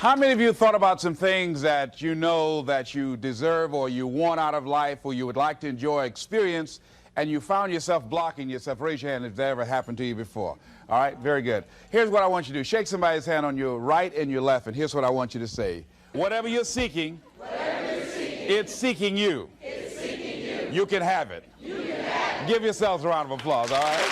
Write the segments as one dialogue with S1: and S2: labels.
S1: How many of you thought about some things that you know that you deserve or you want out of life or you would like to enjoy, experience, and you found yourself blocking yourself? Raise your hand if that ever happened to you before. All right, very good. Here's what I want you to do. Shake somebody's hand on your right and your left, and here's what I want you to say. Whatever you're seeking, it's seeking you.
S2: It's seeking you.
S1: You can have it.
S2: You can have it.
S1: Give yourselves a round of applause, all right?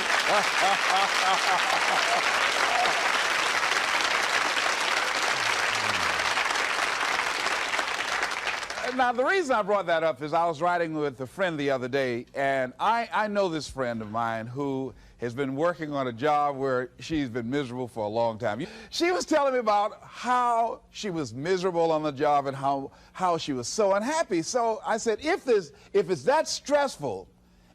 S1: Now, the reason I brought that up is I was riding with a friend the other day, and I know this friend of mine who has been working on a job where she's been miserable for a long time. She was telling me about how she was miserable on the job and how she was so unhappy. So I said, if it's that stressful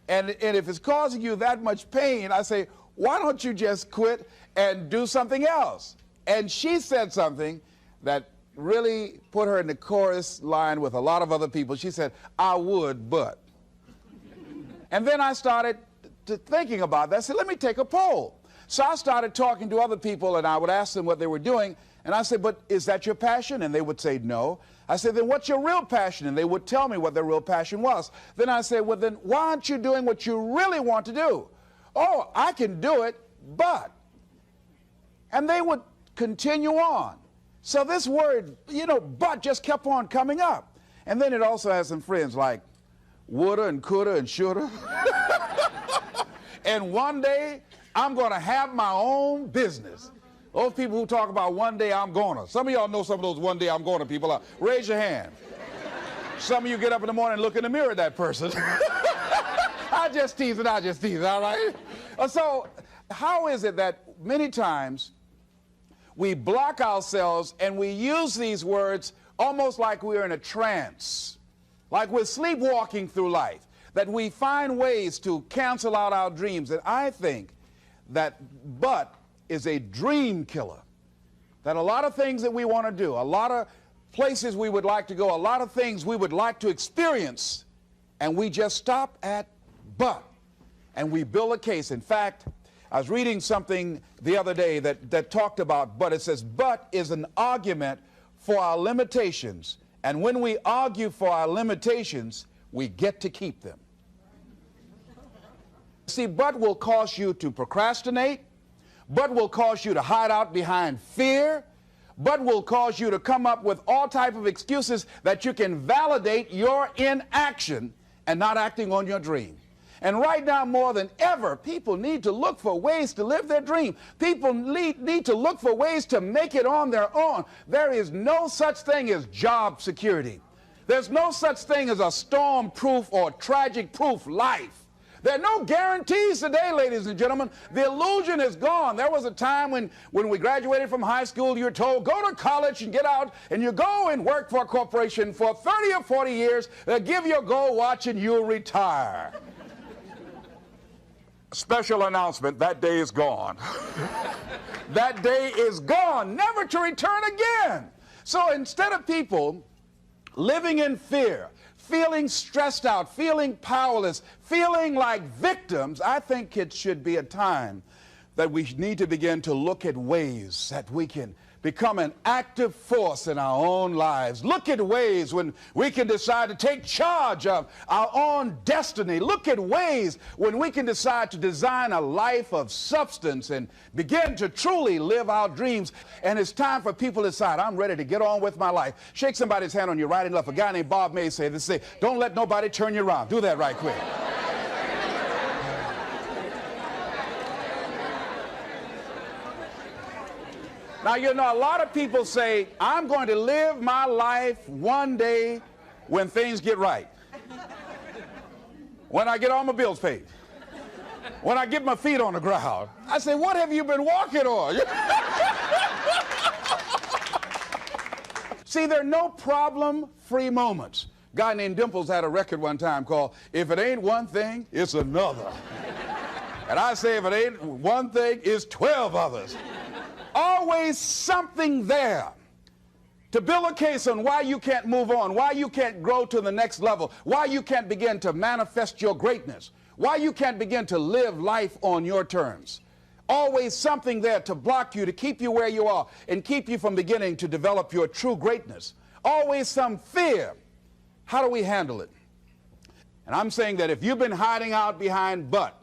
S1: and if it's causing you that much pain, I say, why don't you just quit and do something else? And she said something that really put her in the chorus line with a lot of other people. She said, I would, but. And then I started thinking about that. I said, let me take a poll. So I started talking to other people, and I would ask them what they were doing. And I said, but is that your passion? And they would say no. I said, then what's your real passion? And they would tell me what their real passion was. Then I said, well, then why aren't you doing what you really want to do? Oh, I can do it, but. And they would continue on. So this word, but just kept on coming up. And then it also has some friends like woulda and coulda and shoulda. And one day, I'm going to have my own business. Those people who talk about one day I'm gonna. Some of y'all know some of those one day I'm gonna people. Raise your hand. Some of you get up in the morning and look in the mirror at that person. I just tease, all right? So how is it that many times we block ourselves and we use these words almost like we're in a trance, like we're sleepwalking through life, that we find ways to cancel out our dreams? And I think that but is a dream killer, that a lot of things that we want to do, a lot of places we would like to go, a lot of things we would like to experience, and we just stop at but, and we build a case. In fact, I was reading something the other day that talked about but. It says, but is an argument for our limitations. And when we argue for our limitations, we get to keep them. See, but will cause you to procrastinate. But will cause you to hide out behind fear. But will cause you to come up with all type of excuses that you can validate your inaction and not acting on your dream. And right now, more than ever, people need to look for ways to live their dream. People need to look for ways to make it on their own. There is no such thing as job security. There's no such thing as a storm-proof or tragic-proof life. There are no guarantees today, ladies and gentlemen. The illusion is gone. There was a time when we graduated from high school, you were told, go to college and get out, and you go and work for a corporation for 30 or 40 years. They'll give you a gold watch and you'll retire. Special announcement, that day is gone. That day is gone, never to return again. So instead of people living in fear, feeling stressed out, feeling powerless, feeling like victims, I think it should be a time that we need to begin to look at ways that we can become an active force in our own lives. Look at ways when we can decide to take charge of our own destiny. Look at ways when we can decide to design a life of substance and begin to truly live our dreams. And it's time for people to decide, I'm ready to get on with my life. Shake somebody's hand on your right and left. A guy named Bob May said this, don't let nobody turn you around. Do that right quick. Now, a lot of people say, I'm going to live my life one day when things get right. When I get all my bills paid. When I get my feet on the ground. I say, what have you been walking on? See, there are no problem-free moments. A guy named Dimples had a record one time called, If It Ain't One Thing, It's Another. And I say, if it ain't one thing, it's 12 others. Always something there to build a case on why you can't move on, why you can't grow to the next level, why you can't begin to manifest your greatness, why you can't begin to live life on your terms. Always something there to block you, to keep you where you are, and keep you from beginning to develop your true greatness. Always some fear. How do we handle it? And I'm saying that if you've been hiding out behind but,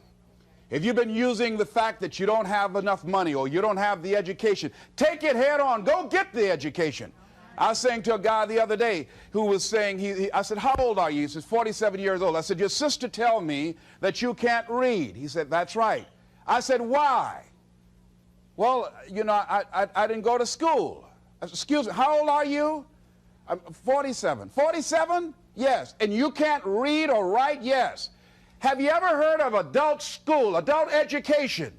S1: if you've been using the fact that you don't have enough money or you don't have the education, take it head on. Go get the education. I was saying to a guy the other day who was saying, I said, how old are you? He says, 47 years old. I said, your sister tell me that you can't read. He said, that's right. I said, why? Well, you know, I didn't go to school. I said, excuse me, how old are you? I'm 47. 47? Yes. And you can't read or write? Yes. Have you ever heard of adult school, adult education?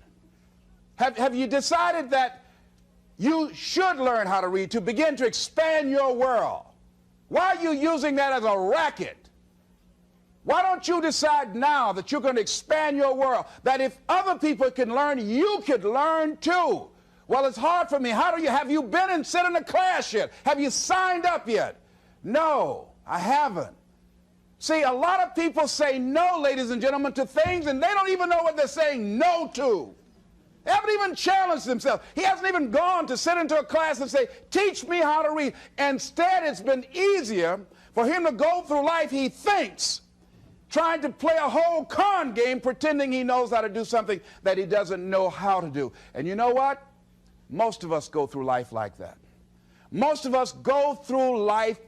S1: Have you decided that you should learn how to read to begin to expand your world? Why are you using that as a racket? Why don't you decide now that you're going to expand your world, that if other people can learn, you could learn too? Well, it's hard for me. Have you been and sit in a class yet? Have you signed up yet? No, I haven't. See, a lot of people say no, ladies and gentlemen, to things, and they don't even know what they're saying no to. They haven't even challenged themselves. He hasn't even gone to sit into a class and say, teach me how to read. Instead, it's been easier for him to go through life, he thinks, trying to play a whole con game, pretending he knows how to do something that he doesn't know how to do. And you know what? Most of us go through life like that. Most of us go through life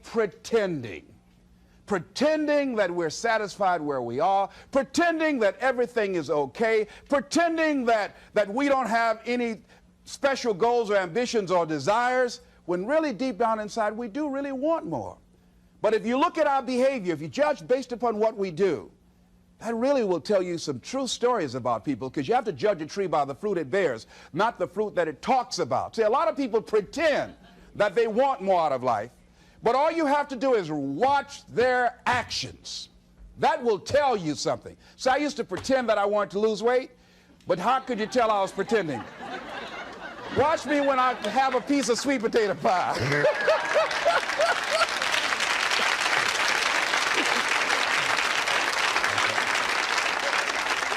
S1: pretending that we're satisfied where we are, pretending that everything is okay, pretending that we don't have any special goals or ambitions or desires, when really deep down inside we do really want more. But if you look at our behavior, if you judge based upon what we do, that really will tell you some true stories about people, because you have to judge a tree by the fruit it bears, not the fruit that it talks about. See, a lot of people pretend that they want more out of life, but all you have to do is watch their actions. That will tell you something. So I used to pretend that I wanted to lose weight, but how could you tell I was pretending? Watch me when I have a piece of sweet potato pie.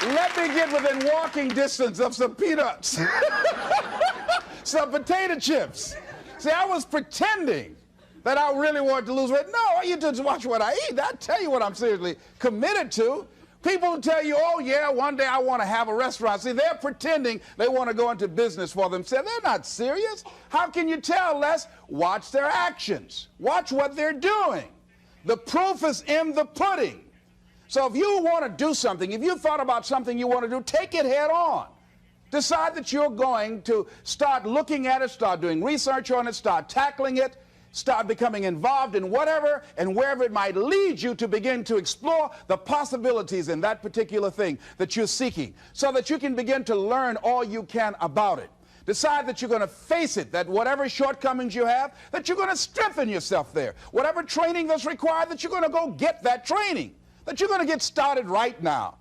S1: Let me get within walking distance of some peanuts, some potato chips. See, I was pretending that I really wanted to lose weight. No, all you do is watch what I eat. I'll tell you what I'm seriously committed to. People will tell you, oh yeah, one day I want to have a restaurant. See, they're pretending they want to go into business for themselves. They're not serious. How can you tell, Les? Watch their actions. Watch what they're doing. The proof is in the pudding. So if you want to do something, if you thought about something you want to do, take it head on. Decide that you're going to start looking at it, start doing research on it, start tackling it, start becoming involved in whatever and wherever it might lead you, to begin to explore the possibilities in that particular thing that you're seeking, so that you can begin to learn all you can about it. Decide that you're going to face it, that whatever shortcomings you have, that you're going to strengthen yourself there. Whatever training that's required, that you're going to go get that training, that you're going to get started right now.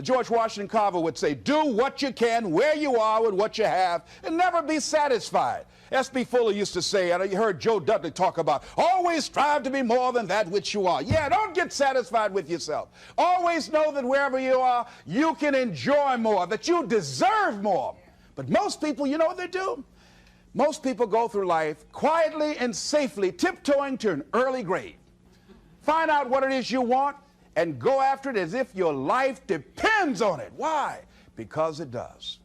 S1: George Washington Carver would say, do what you can where you are with what you have and never be satisfied. S.B. Fuller used to say, and you heard Joe Dudley talk about, always strive to be more than that which you are. Yeah, don't get satisfied with yourself. Always know that wherever you are, you can enjoy more, that you deserve more. But most people, you know what they do? Most people go through life quietly and safely, tiptoeing to an early grave. Find out what it is you want and go after it as if your life depends on it. Why? Because it does.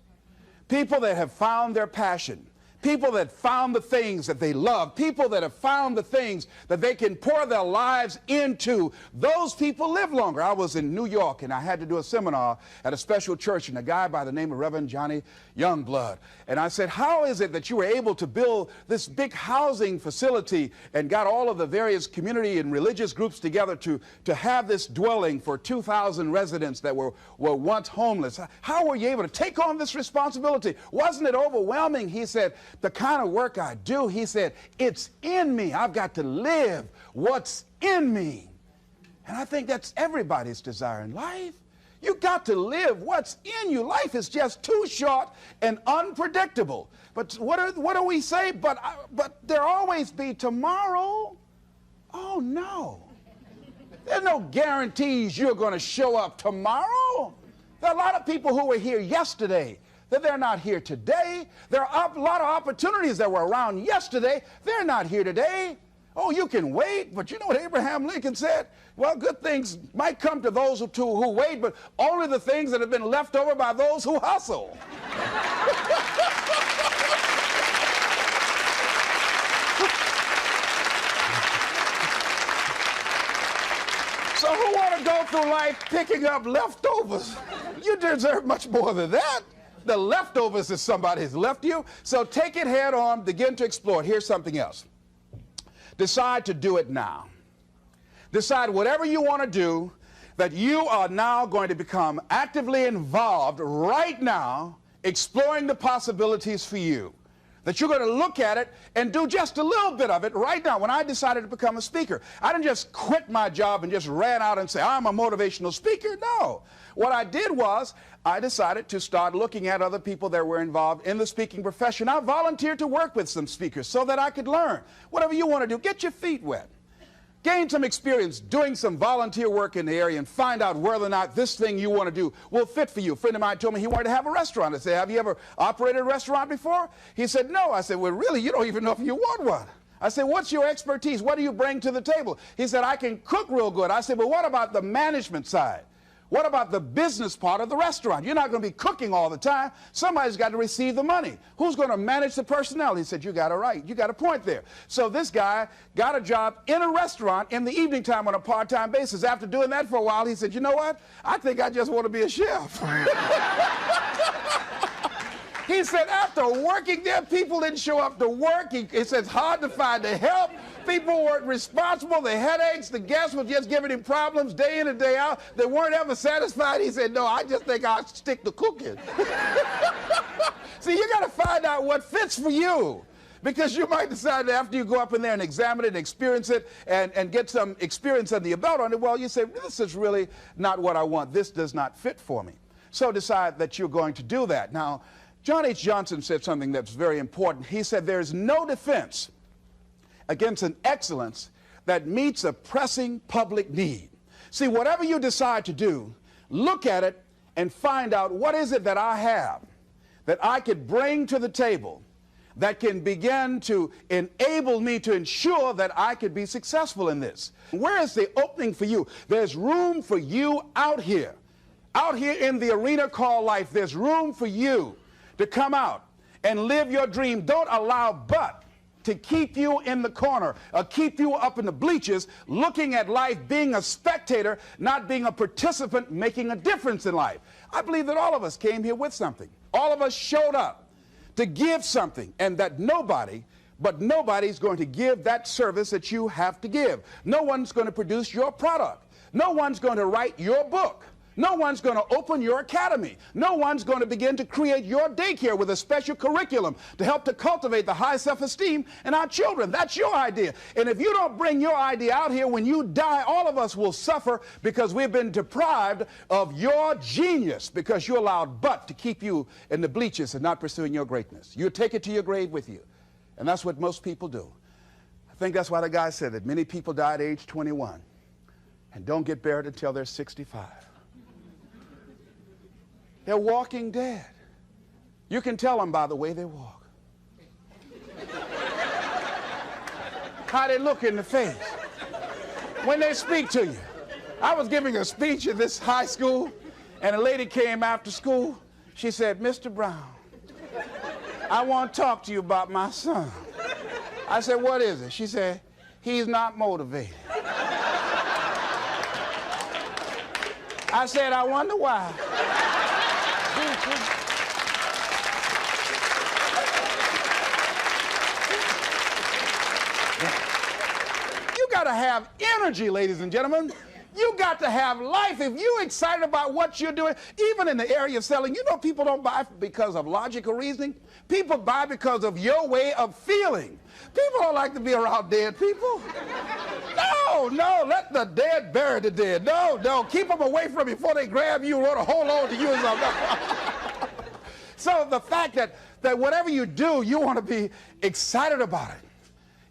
S1: People that have found their passion, people that found the things that they love, people that have found the things that they can pour their lives into, those people live longer. I was in New York and I had to do a seminar at a special church, and a guy by the name of Reverend Johnny Youngblood. And I said, how is it that you were able to build this big housing facility and got all of the various community and religious groups together to have this dwelling for 2,000 residents that were once homeless? How were you able to take on this responsibility? Wasn't it overwhelming? He said, the kind of work I do, he said, it's in me. I've got to live what's in me. And I think that's everybody's desire in life. You got to live what's in you. Life is just too short and unpredictable. But what do we say? But there always be tomorrow. Oh no. There's no guarantees you're going to show up tomorrow. There are a lot of people who were here yesterday that they're not here today. There are a lot of opportunities that were around yesterday. They're not here today. Oh, you can wait, but you know what Abraham Lincoln said? Well, good things might come to those who wait, but only the things that have been left over by those who hustle. So who want to go through life picking up leftovers? You deserve much more than that. The leftovers that somebody has left you. So take it head on, begin to explore it. Here's something else. Decide to do it now. Decide whatever you want to do, that you are now going to become actively involved right now, exploring the possibilities for you. That you're going to look at it and do just a little bit of it right now. When I decided to become a speaker, I didn't just quit my job and just ran out and say, I'm a motivational speaker. No. What I did was I decided to start looking at other people that were involved in the speaking profession. I volunteered to work with some speakers so that I could learn. Whatever you want to do, get your feet wet. Gain some experience doing some volunteer work in the area and find out whether or not this thing you want to do will fit for you. A friend of mine told me he wanted to have a restaurant. I said, have you ever operated a restaurant before? He said, no. I said, well, really, you don't even know if you want one. I said, what's your expertise? What do you bring to the table? He said, I can cook real good. I said, well, what about the management side? What about the business part of the restaurant? You're not going to be cooking all the time. Somebody's got to receive the money. Who's going to manage the personnel? He said, you got it right. You got a point there. So this guy got a job in a restaurant in the evening time on a part-time basis. After doing that for a while, he said, you know what? I think I just want to be a chef. He said, after working there, people didn't show up to work. He said, it's hard to find the help. People weren't responsible. The headaches, the guests were just giving him problems day in and day out. They weren't ever satisfied. He said, no, I just think I'll stick to cooking. See, you got to find out what fits for you. Because you might decide that after you go up in there and examine it and experience it and get some experience under your belt on it, well, you say, this is really not what I want. This does not fit for me. So decide that you're going to do that. Now, John H. Johnson said something that's very important. He said, there's no defense against an excellence that meets a pressing public need. See, whatever you decide to do, look at it and find out what is it that I have that I could bring to the table that can begin to enable me to ensure that I could be successful in this. Where is the opening for you? There's room for you out here in the arena called life. There's room for you to come out and live your dream. Don't allow but to keep you in the corner or keep you up in the bleachers looking at life, being a spectator, not being a participant, making a difference in life. I believe that all of us came here with something. All of us showed up to give something, and that nobody's going to give that service that you have to give. No one's going to produce your product. No one's going to write your book. No one's going to open your academy. No one's going to begin to create your daycare with a special curriculum to help to cultivate the high self-esteem in our children. That's your idea. And if you don't bring your idea out here, when you die, all of us will suffer because we've been deprived of your genius because you allowed but to keep you in the bleachers and not pursuing your greatness. You take it to your grave with you. And that's what most people do. I think that's why the guy said that many people die at age 21 and don't get buried until they're 65. They're walking dead. You can tell them by the way they walk. How they look in the face. When they speak to you. I was giving a speech in this high school, and a lady came after school. She said, Mr. Brown, I want to talk to you about my son. I said, what is it? She said, he's not motivated. I said, I wonder why. You got to have energy, ladies and gentlemen. You got to have life. If you're excited about what you're doing, even in the area of selling, you know people don't buy because of logical reasoning. People buy because of your way of feeling. People don't like to be around dead people. No, let the dead bury the dead. No, keep them away from you before they grab you and want to hold on to you or something. So the fact that whatever you do, you want to be excited about it.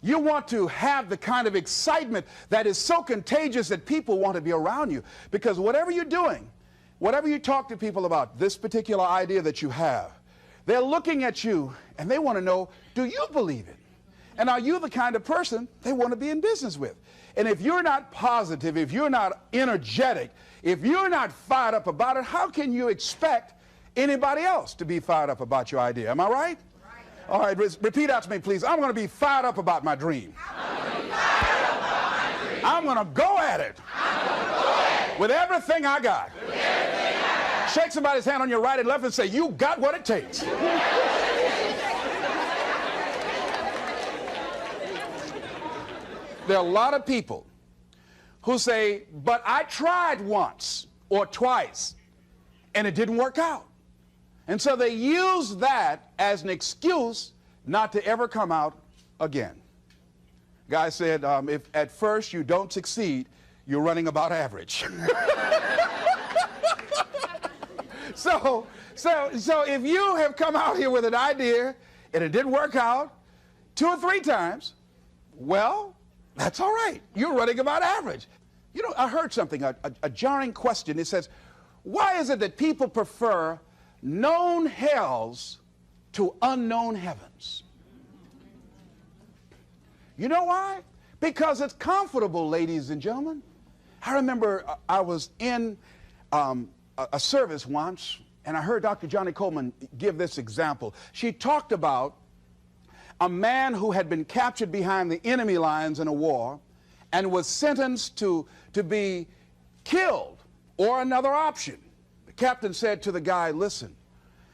S1: You want to have the kind of excitement that is so contagious that people want to be around you. Because whatever you're doing, whatever you talk to people about, this particular idea that you have, They're looking at you and they want to know, do you believe it? And are you the kind of person they want to be in business with? And if you're not positive, if you're not energetic, if you're not fired up about it, how can you expect anybody else to be fired up about your idea? Am I right? All right, repeat out to me, please. I'm going to be fired up about my dream. I'm going to go at it with everything I got. Shake somebody's hand on your right and left and say, you got what it takes. There are a lot of people who say, but I tried once or twice and it didn't work out. And so they use that as an excuse not to ever come out again. Guy said, if at first you don't succeed, you're running about average. So if you have come out here with an idea and it didn't work out 2 or 3 times, well, that's all right. You're running about average. You know, I heard something, a jarring question. It says, why is it that people prefer known hells to unknown heavens? You know why? Because it's comfortable, ladies and gentlemen. I remember I was in a service once, and I heard Dr. Johnny Coleman give this example. She talked about a man who had been captured behind the enemy lines in a war and was sentenced to be killed or another option. The captain said to the guy, listen,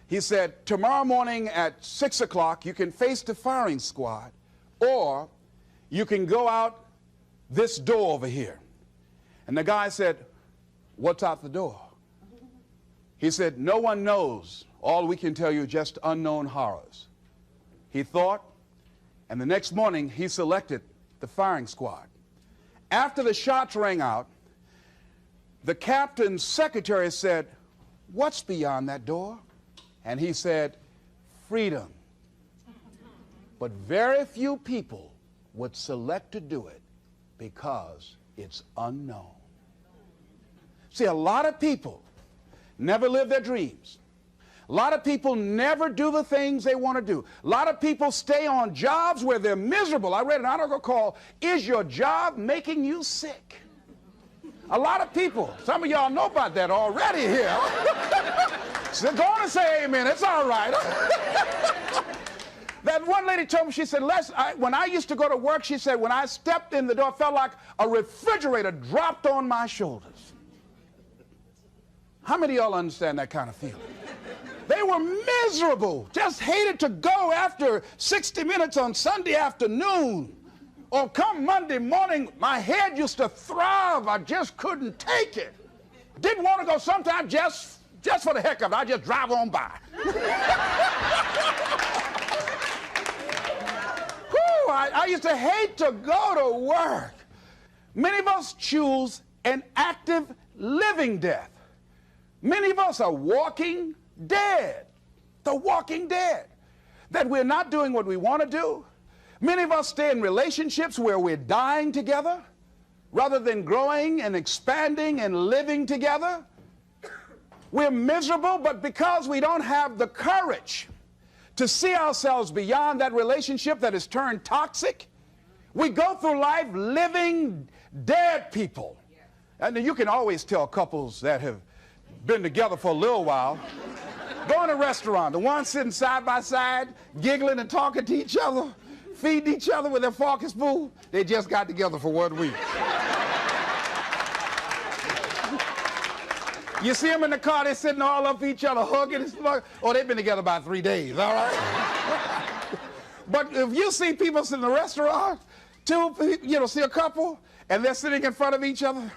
S1: he said, tomorrow morning at 6 o'clock you can face the firing squad, or you can go out this door over here. And the guy said, what's out the door? He said, no one knows. All we can tell you is just unknown horrors. He thought, and the next morning he selected the firing squad. After the shots rang out, the captain's secretary said, what's beyond that door? And he said, freedom. But very few people would select to do it because it's unknown. See, a lot of people never live their dreams. A lot of people never do the things they want to do. A lot of people stay on jobs where they're miserable. I read an article called, Is Your Job Making You Sick? A lot of people, some of y'all know about that already here. So go on and say amen, it's all right. That one lady told me, she said, when I used to go to work, she said, when I stepped in the door, it felt like a refrigerator dropped on my shoulders. How many of y'all understand that kind of feeling? They were miserable, just hated to go after 60 minutes on Sunday afternoon. Or come Monday morning, my head used to throb. I just couldn't take it. Didn't want to go sometimes just for the heck of it. I just drive on by. Whew, I used to hate to go to work. Many of us choose an active living death. Many of us are walking dead. The walking dead. That we're not doing what we want to do. Many of us stay in relationships where we're dying together rather than growing and expanding and living together. We're miserable, but because we don't have the courage to see ourselves beyond that relationship that has turned toxic, we go through life living dead people. And you can always tell couples that have been together for a little while. Go in a restaurant, the ones sitting side by side, giggling and talking to each other, feeding each other with their fork and spoon, they just got together for 1 week. You see them in the car, they're sitting all up each other, hugging and slugging. Oh, they've been together about 3 days, all right? But if you see people sitting in a restaurant, see a couple, and they're sitting in front of each other.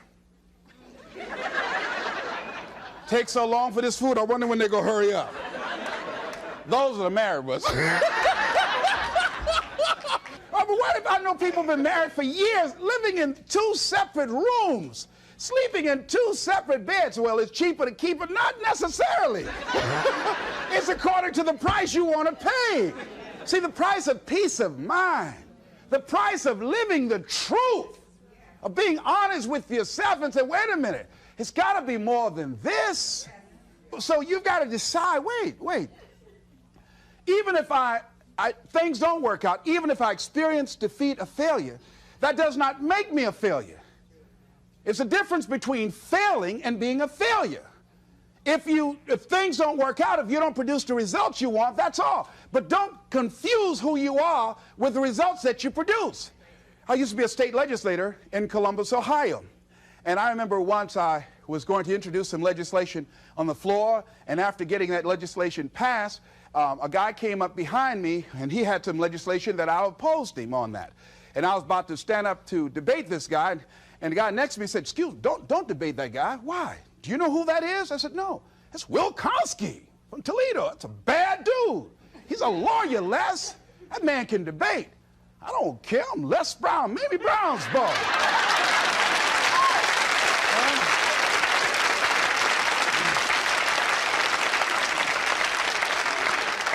S1: Takes so long for this food, I wonder when they're going to hurry up. Those are the married ones. But what if I know people have been married for years, living in 2 separate rooms, sleeping in 2 separate beds? Well, it's cheaper to keep it. Not necessarily. It's according to the price you want to pay. See, the price of peace of mind, the price of living the truth, of being honest with yourself and say, wait a minute, it's got to be more than this. So you've got to decide, wait. even if things don't work out, even if I experience defeat or failure, that does not make me a failure. It's a difference between failing and being a failure. If things don't work out, if you don't produce the results you want, that's all. But don't confuse who you are with the results that you produce. I used to be a state legislator in Columbus, Ohio. And I remember once I was going to introduce some legislation on the floor, and after getting that legislation passed, a guy came up behind me, and he had some legislation that I opposed him on that. And I was about to stand up to debate this guy, and the guy next to me said, "Excuse me, don't debate that guy." "Why? Do you know who that is?" I said, "No, that's Will Kosky from Toledo. That's a bad dude. He's a lawyer, Les. That man can debate." "I don't care. I'm Les Brown, Mamie Brown's boy."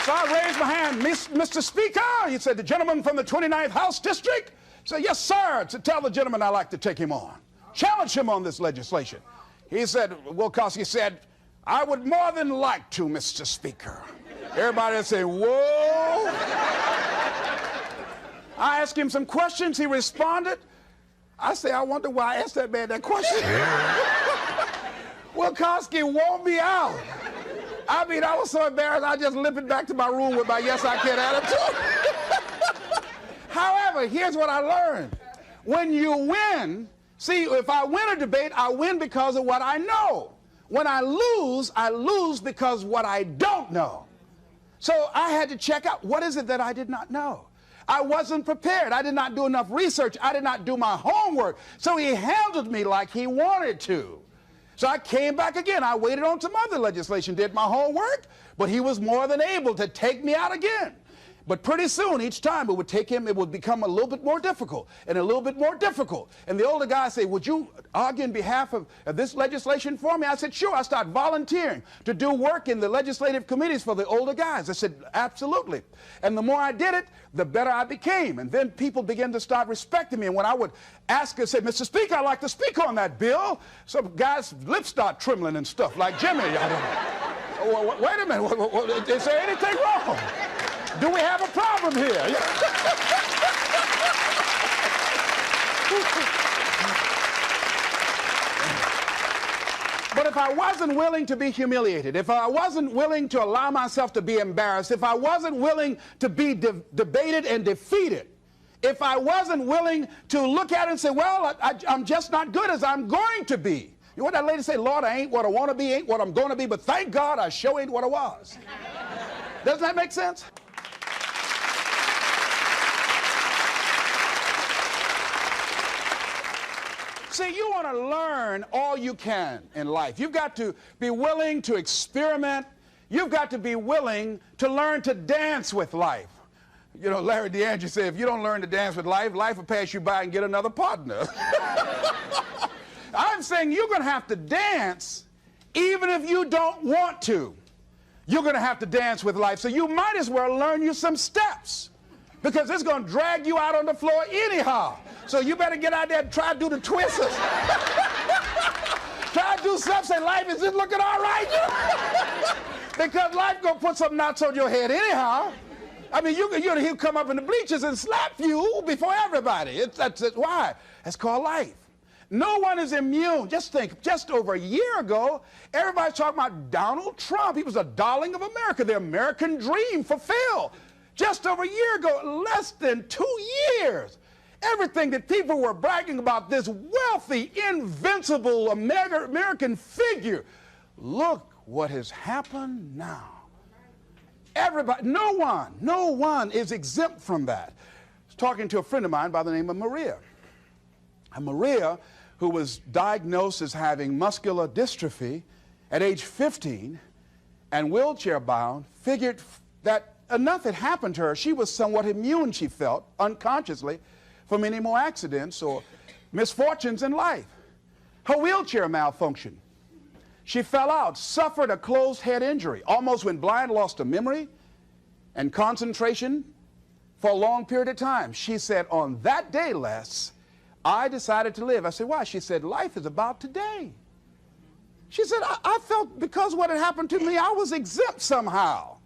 S1: So I raised my hand. "Mr. Speaker," he said, "the gentleman from the 29th House District." I said, "Yes, sir. To tell the gentleman I'd like to take him on. Challenge him on this legislation." He said, Will Kosky said, "I would more than like to, Mr. Speaker." Everybody would say, "Whoa." I asked him some questions. He responded. I say, "I wonder why I asked that man that question." Will Kosky wore me out. I mean, I was so embarrassed, I just limped back to my room with my "yes, I can" attitude. However, here's what I learned. When you win, see, if I win a debate, I win because of what I know. When I lose because what I don't know. So I had to check out, what is it that I did not know? I wasn't prepared. I did not do enough research. I did not do my homework. So he handled me like he wanted to. So I came back again. I waited on some other legislation, did my homework, but he was more than able to take me out again. But pretty soon, each time it would take him, it would become a little bit more difficult and a little bit more difficult. And the older guy said, "Would you argue in behalf of this legislation for me?" I said, "Sure." I started volunteering to do work in the legislative committees for the older guys. I said, "Absolutely." And the more I did it, the better I became. And then people began to start respecting me. And when I would ask and say, "Mr. Speaker, I'd like to speak on that bill," some guys' lips start trembling and stuff, like Jimmy. I don't know. Wait a minute, is there anything wrong? Do we have a problem here? But if I wasn't willing to be humiliated, if I wasn't willing to allow myself to be embarrassed, if I wasn't willing to be debated and defeated, if I wasn't willing to look at it and say, "Well, I'm just not good as I'm going to be." You know what that lady say? "Lord, I ain't what I want to be, ain't what I'm going to be, but thank God I sure ain't what I was." Doesn't that make sense? See, you want to learn all you can in life. You've got to be willing to experiment. You've got to be willing to learn to dance with life. You know, Larry DeAndre said, if you don't learn to dance with life, life will pass you by and get another partner. I'm saying you're going to have to dance even if you don't want to. You're going to have to dance with life. So you might as well learn you some steps, because it's going to drag you out on the floor anyhow. So you better get out there and try to do the twisters. Try to do something, say, "Life, is this looking all right?" Because life going to put some knots on your head anyhow. I mean, he'll come up in the bleachers and slap you before everybody. That's why. That's called life. No one is immune. Just think, just over a year ago, everybody's talking about Donald Trump. He was a darling of America. The American dream fulfilled. Just over a year ago, less than 2 years. Everything that people were bragging about, this wealthy, invincible American figure. Look what has happened now. Everybody, no one is exempt from that. I was talking to a friend of mine by the name of Maria. And Maria, who was diagnosed as having muscular dystrophy at age 15 and wheelchair bound, figured that enough had happened to her. She was somewhat immune, she felt, unconsciously, from any more accidents or misfortunes in life. Her wheelchair malfunctioned. She fell out, suffered a closed head injury, almost went blind, lost her memory and concentration for a long period of time. She said, "On that day, Les, I decided to live." I said, "Why?" She said, "Life is about today." She said, I felt because what had happened to me, I was exempt somehow.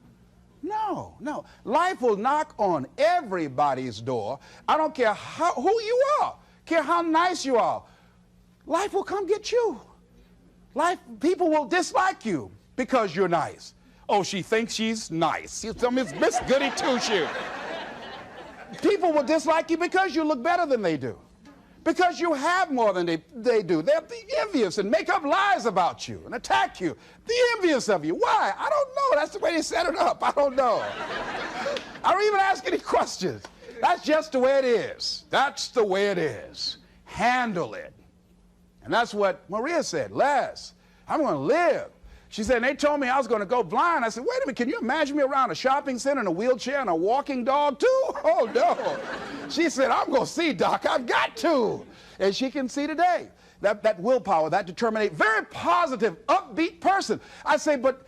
S1: No, no. Life will knock on everybody's door. I don't care who you are, care how nice you are. Life will come get you. People will dislike you because you're nice. Oh, she thinks she's nice. She's Miss Goody Two-Shoe. People will dislike you because you look better than they do. Because you have more than they do. They'll be envious and make up lies about you and attack you. Be envious of you. Why? I don't know. That's the way they set it up. I don't know. I don't even ask any questions. That's just the way it is. That's the way it is. Handle it. And that's what Maria said. Les, I'm going to live. She said, and they told me I was going to go blind. I said, wait a minute, can you imagine me around a shopping center in a wheelchair and a walking dog too? Oh, no. She said, I'm going to see, Doc. I've got to. And she can see today. That willpower, that determination, very positive, upbeat person. I say, but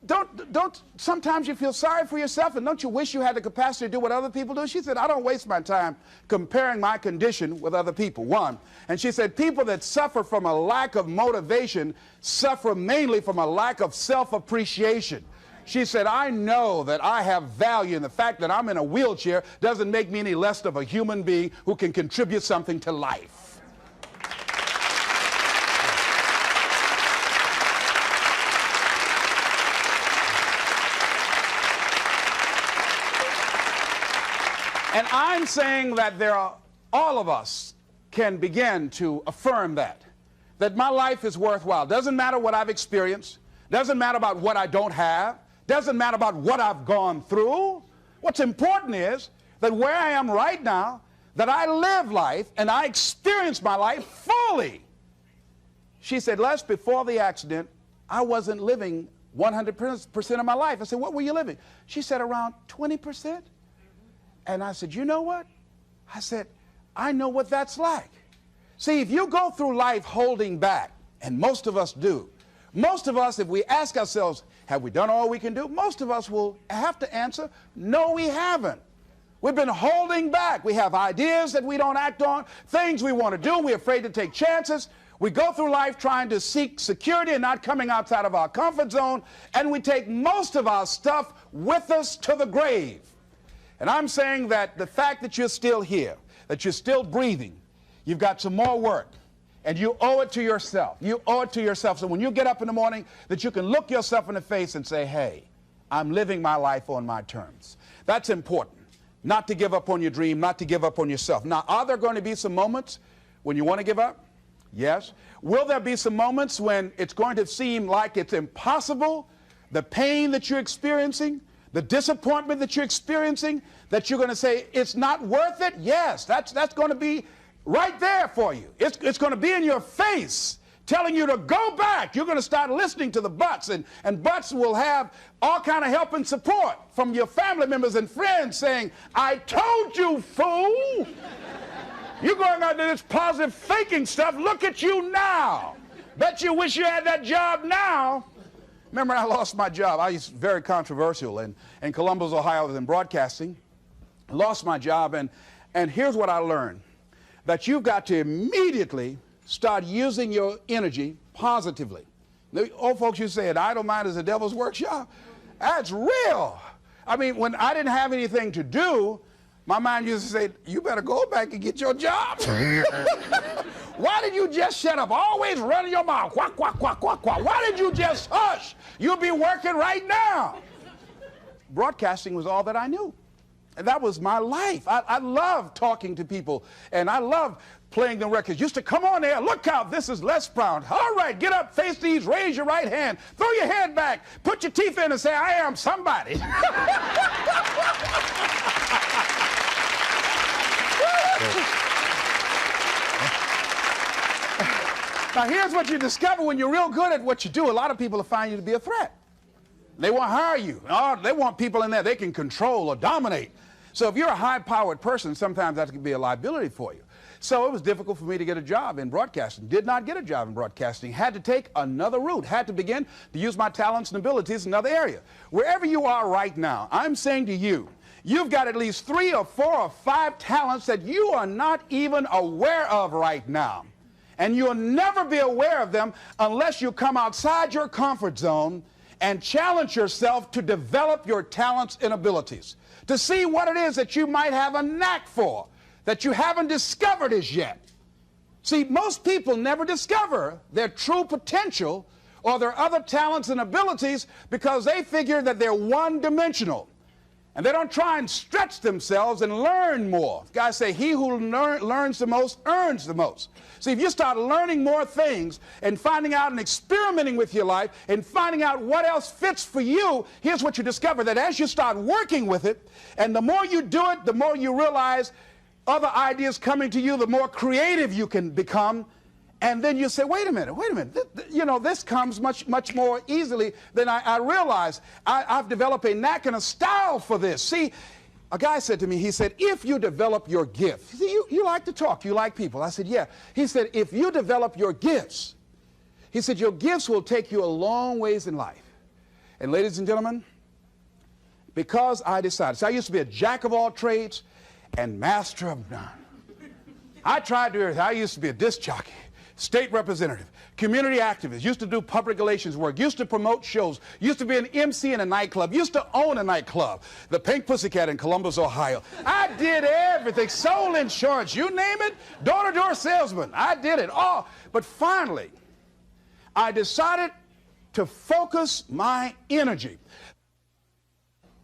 S1: don't sometimes you feel sorry for yourself and don't you wish you had the capacity to do what other people do? She said, I don't waste my time comparing my condition with other people, one. And she said, people that suffer from a lack of motivation suffer mainly from a lack of self-appreciation. She said, I know that I have value, and the fact that I'm in a wheelchair doesn't make me any less of a human being who can contribute something to life. And I'm saying that all of us can begin to affirm that my life is worthwhile. Doesn't matter what I've experienced, doesn't matter about what I don't have, doesn't matter about what I've gone through. What's important is that where I am right now, that I live life and I experience my life fully. She said, Les, before the accident, I wasn't living 100% of my life. I said, what were you living? She said, around 20%. And I said, you know what? I said, I know what that's like. See, if you go through life holding back, and most of us do, most of us, if we ask ourselves, have we done all we can do? Most of us will have to answer, no, we haven't. We've been holding back. We have ideas that we don't act on, things we want to do. We're afraid to take chances. We go through life trying to seek security and not coming outside of our comfort zone, and we take most of our stuff with us to the grave. And I'm saying that the fact that you're still here, that you're still breathing, you've got some more work, and you owe it to yourself. You owe it to yourself. So when you get up in the morning, that you can look yourself in the face and say, hey, I'm living my life on my terms. That's important. Not to give up on your dream, not to give up on yourself. Now, are there going to be some moments when you want to give up? Yes. Will there be some moments when it's going to seem like it's impossible? The pain that you're experiencing, the disappointment that you're experiencing, that you're going to say, it's not worth it? Yes, that's going to be right there for you. It's going to be in your face, telling you to go back. You're going to start listening to the buts, and buts will have all kind of help and support from your family members and friends saying, I told you, fool. You're going out to this positive thinking stuff. Look at you now. Bet you wish you had that job now. Remember, I lost my job. I was very controversial in Columbus, Ohio. I was in broadcasting. Lost my job, and here's what I learned. That you've got to immediately start using your energy positively. The old folks used to say, an idle mind is a devil's workshop. That's real. I mean, when I didn't have anything to do, my mind used to say, you better go back and get your job. Why did you just shut up? Always running your mouth. Quack, quack, quack, quack, quack. Why did you just hush? You'll be working right now. Broadcasting was all that I knew. And that was my life. I love talking to people, and I love playing the records. Used to come on there, look out, this is Les Brown. All right, get up, face these, raise your right hand, throw your head back, put your teeth in and say, I am somebody. Now, here's what you discover when you're real good at what you do. A lot of people will find you to be a threat. They won't hire you. Oh, they want people in there they can control or dominate. So if you're a high-powered person, sometimes that can be a liability for you. So it was difficult for me to get a job in broadcasting. Did not get a job in broadcasting. Had to take another route. Had to begin to use my talents and abilities in another area. Wherever you are right now, I'm saying to you, you've got at least 3 or 4 or 5 talents that you are not even aware of right now. And you'll never be aware of them unless you come outside your comfort zone and challenge yourself to develop your talents and abilities, to see what it is that you might have a knack for, that you haven't discovered as yet. See, most people never discover their true potential or their other talents and abilities because they figure that they're one-dimensional. And they don't try and stretch themselves and learn more. Guys say, he who learns the most earns the most. See, if you start learning more things and finding out and experimenting with your life and finding out what else fits for you, here's what you discover, that as you start working with it, and the more you do it, the more you realize other ideas coming to you, the more creative you can become. And then you say, wait a minute, you know, this comes much more easily than I realized. I've developed a knack and a style for this. See, a guy said to me, he said, if you develop your gift, see, you like to talk, you like people. I said, yeah. He said, if you develop your gifts, he said, your gifts will take you a long ways in life. And ladies and gentlemen, because I decided, see, I used to be a jack of all trades and master of none. I tried to do everything. I used to be a disc jockey, state representative, community activist, used to do public relations work, used to promote shows, used to be an MC in a nightclub, used to own a nightclub, the Pink Pussycat in Columbus, Ohio. I did everything, sold insurance, you name it, door-to-door salesman. I did it all. But finally, I decided to focus my energy.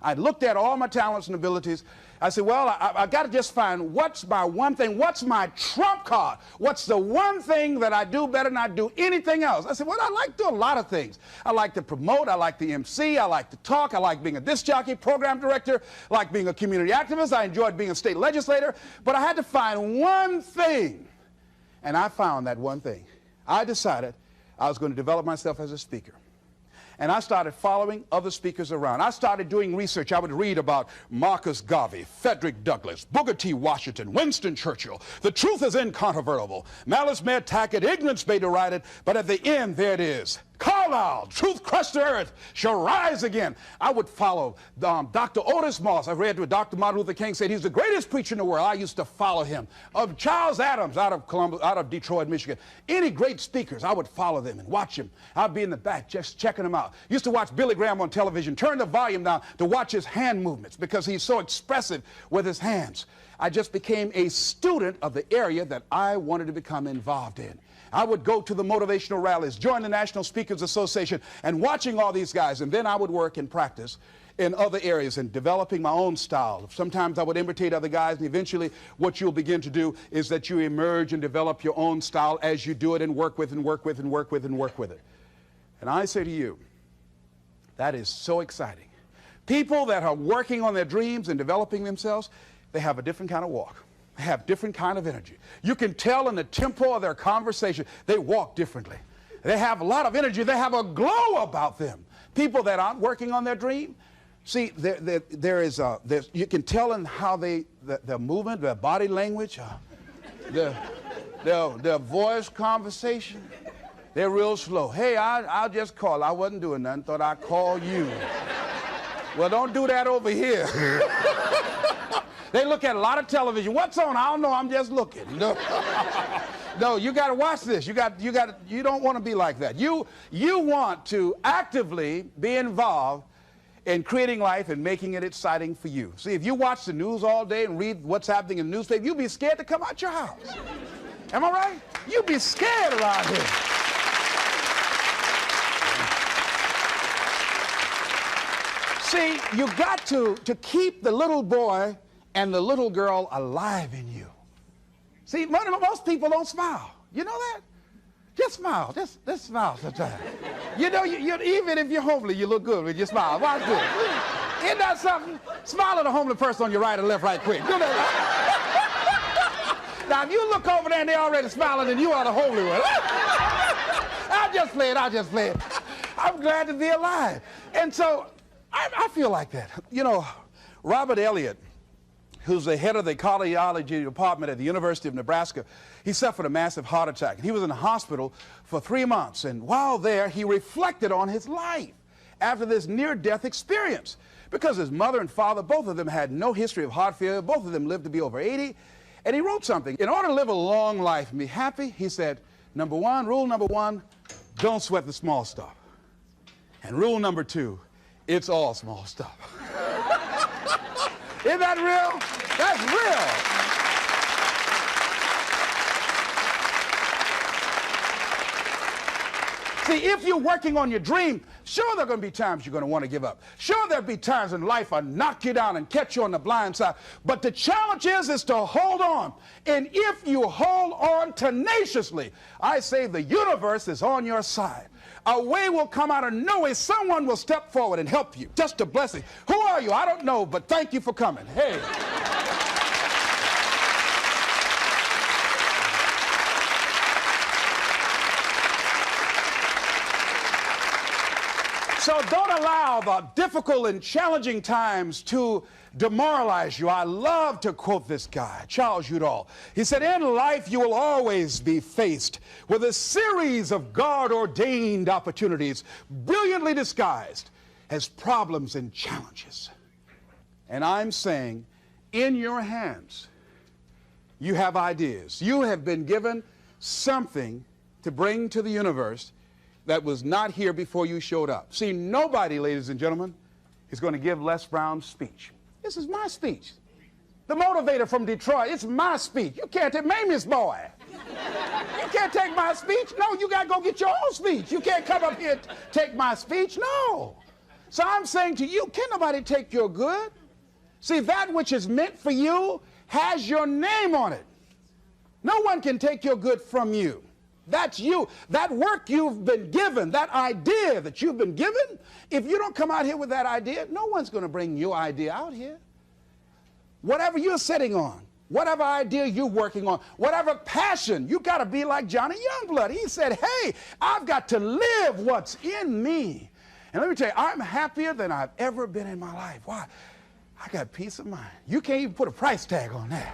S1: I looked at all my talents and abilities. I said, well, I got to just find what's my one thing, what's my trump card, what's the one thing that I do better than I do anything else. I said, well, I like to do a lot of things. I like to promote, I like to MC, I like to talk, I like being a disc jockey, program director, I like being a community activist, I enjoyed being a state legislator, but I had to find one thing, and I found that one thing. I decided I was going to develop myself as a speaker. And I started following other speakers around. I started doing research. I would read about Marcus Garvey, Frederick Douglass, Booker T. Washington, Winston Churchill. The truth is incontrovertible. Malice may attack it, ignorance may deride it, but at the end, there it is. Carlyle, truth crushed to earth, shall rise again. I would follow Dr. Otis Moss. I read what Dr. Martin Luther King said. He's the greatest preacher in the world. I used to follow him. Of Charles Adams out of Detroit, Michigan. Any great speakers, I would follow them and watch them. I'd be in the back just checking them out. Used to watch Billy Graham on television, turn the volume down to watch his hand movements because he's so expressive with his hands. I just became a student of the area that I wanted to become involved in. I would go to the motivational rallies, join the National Speakers Association, and watching all these guys, and then I would work and practice in other areas and developing my own style. Sometimes I would imitate other guys, and eventually what you'll begin to do is that you emerge and develop your own style as you do it and work with and work with and work with and work with it. And I say to you, that is so exciting. People that are working on their dreams and developing themselves, they have a different kind of walk. They have different kind of energy. You can tell in the tempo of their conversation, they walk differently. They have a lot of energy. They have a glow about them. People that aren't working on their dream, see, you can tell in how their movement, their body language, their voice conversation, they're real slow. Hey, I'll just call. I wasn't doing nothing. Thought I'd call you. Well, don't do that over here. They look at a lot of television. What's on? I don't know. I'm just looking. No, no, you got to watch this. You don't want to be like that. You want to actively be involved in creating life and making it exciting for you. See, if you watch the news all day and read what's happening in the newspaper, you'll be scared to come out your house. Am I right? You'll be scared around here. See, you got to keep the little boy and the little girl alive in you. See, most people don't smile. You know that? Just smile. Just smile sometimes. You know, even if you're homely, you look good when you smile. Watch this. Isn't that something? Smile at a homely person on your right and left right quick. Do that. Now, if you look over there and they're already smiling, then you are the homely one. I'll just play it. I'm glad to be alive. And so I feel like that. You know, Robert Elliott, who's the head of the cardiology department at the University of Nebraska, he suffered a massive heart attack. And he was in the hospital for 3 months. And while there, he reflected on his life after this near-death experience. Because his mother and father, both of them had no history of heart failure. Both of them lived to be over 80. And he wrote something. In order to live a long life and be happy, he said, rule number one, don't sweat the small stuff. And rule number 2, it's all small stuff. Isn't that real? That's real. See, if you're working on your dream, sure there are going to be times you're going to want to give up. Sure there'll be times in life I'll knock you down and catch you on the blind side. But the challenge is to hold on. And if you hold on tenaciously, I say the universe is on your side. A way will come out of nowhere. Someone will step forward and help you. Just a blessing. Who are you? I don't know, but thank you for coming. Hey. So don't allow the difficult and challenging times to demoralize you. I love to quote this guy, Charles Udall. He said, in life you will always be faced with a series of God-ordained opportunities, brilliantly disguised as problems and challenges. And I'm saying, in your hands, you have ideas. You have been given something to bring to the universe that was not here before you showed up. See, nobody, ladies and gentlemen, is going to give Les Brown's speech. This is my speech. The motivator from Detroit, it's my speech. You can't take Mamie's boy. You can't take my speech. No, you got to go get your own speech. You can't come up here and take my speech. No. So I'm saying to you, can't nobody take your good? See, that which is meant for you has your name on it. No one can take your good from you. That's you. That work you've been given, that idea that you've been given, if you don't come out here with that idea, no one's going to bring your idea out here. Whatever you're sitting on, whatever idea you're working on, whatever passion, you got to be like Johnny Youngblood. He said, hey, I've got to live what's in me. And let me tell you, I'm happier than I've ever been in my life. Why? I got peace of mind. You can't even put a price tag on that.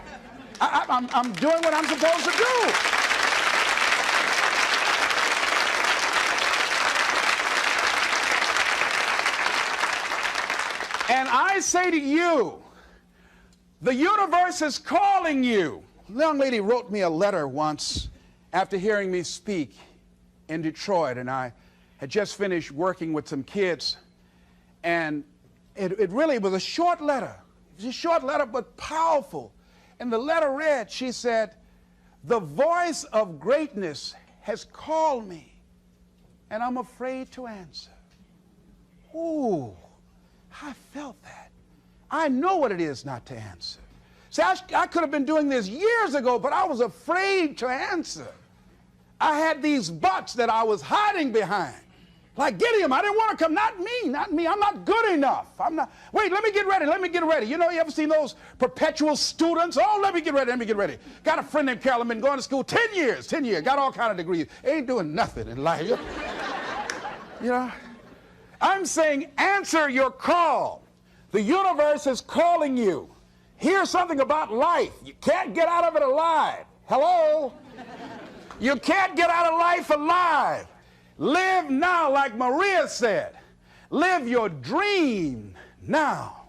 S1: I'm doing what I'm supposed to do. And I say to you, the universe is calling you. A young lady wrote me a letter once after hearing me speak in Detroit, and I had just finished working with some kids, and it really was a short letter. It was a short letter, but powerful. And the letter read, she said, the voice of greatness has called me, and I'm afraid to answer. Ooh. I felt that. I know what it is not to answer. See, I could have been doing this years ago, but I was afraid to answer. I had these buts that I was hiding behind. Like Gideon, I didn't want to come. Not me. I'm not good enough. Wait, let me get ready. You know, you ever seen those perpetual students? Oh, let me get ready. Got a friend named Carolyn, been going to school 10 years, got all kind of degrees. Ain't doing nothing in life. You know? I'm saying answer your call. The universe is calling you. Here's something about life. You can't get out of it alive. Hello? You can't get out of life alive. Live now, like Maria said. Live your dream now.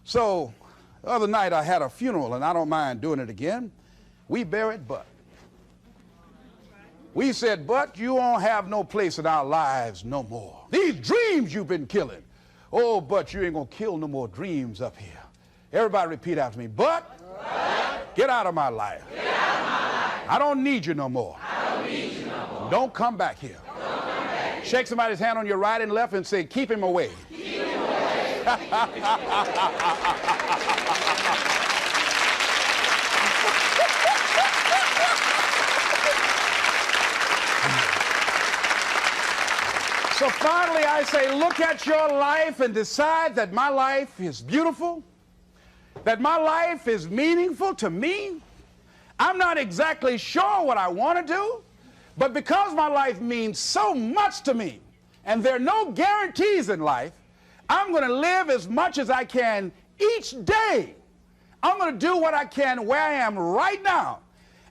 S1: So, the other night I had a funeral, and I don't mind doing it again. We buried Bud. We said, but you won't have no place in our lives no more. These dreams you've been killing. Oh, but you ain't going to kill no more dreams up here. Everybody repeat after me. But get out of my life. Get out of my life. I don't need you no more. I don't need you no more. Don't come back here. Don't come back here. Shake somebody's hand on your right and left and say, keep him away. Keep him away. So finally I say, look at your life and decide that my life is beautiful, that my life is meaningful to me. I'm not exactly sure what I want to do, but because my life means so much to me, and there are no guarantees in life, I'm going to live as much as I can each day. I'm going to do what I can where I am right now.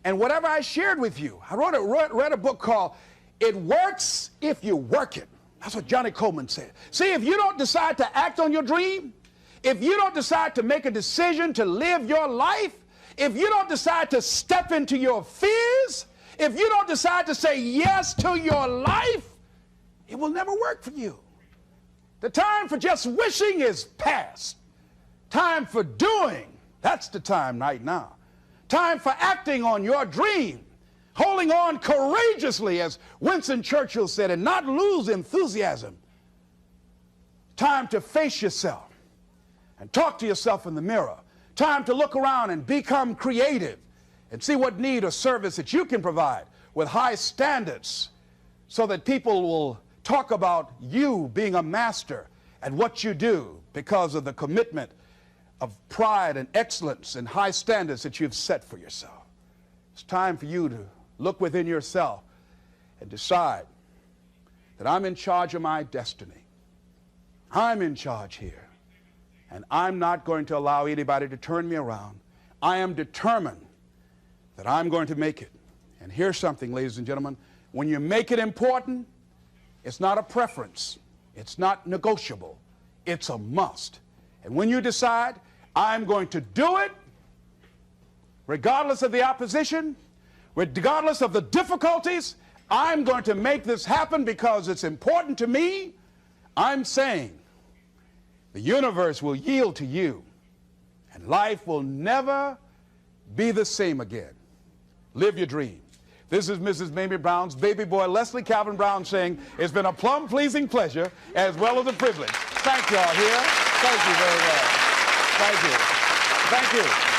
S1: And whatever I shared with you, I read a book called It Works If You Work It. That's what Johnny Coleman said. See, if you don't decide to act on your dream, if you don't decide to make a decision to live your life, if you don't decide to step into your fears, if you don't decide to say yes to your life, it will never work for you. The time for just wishing is past. Time for doing, that's the time right now. Time for acting on your dream, holding on courageously, as Winston Churchill said, and not lose enthusiasm. Time to face yourself and talk to yourself in the mirror. Time to look around and become creative and see what need or service that you can provide with high standards so that people will talk about you being a master at what you do because of the commitment of pride and excellence and high standards that you've set for yourself. It's time for you to look within yourself and decide that I'm in charge of my destiny. I'm in charge here, and I'm not going to allow anybody to turn me around. I am determined that I'm going to make it. And here's something, ladies and gentlemen, when you make it important, it's not a preference, it's not negotiable, it's a must. And when you decide, I'm going to do it, regardless of the opposition, regardless of the difficulties, I'm going to make this happen because it's important to me. I'm saying the universe will yield to you, and life will never be the same again. Live your dream. This is Mrs. Mamie Brown's baby boy, Wesley Calvin Brown, saying it's been a plum-pleasing pleasure as well as a privilege. Thank you all here. Thank you very much. Thank you. Thank you.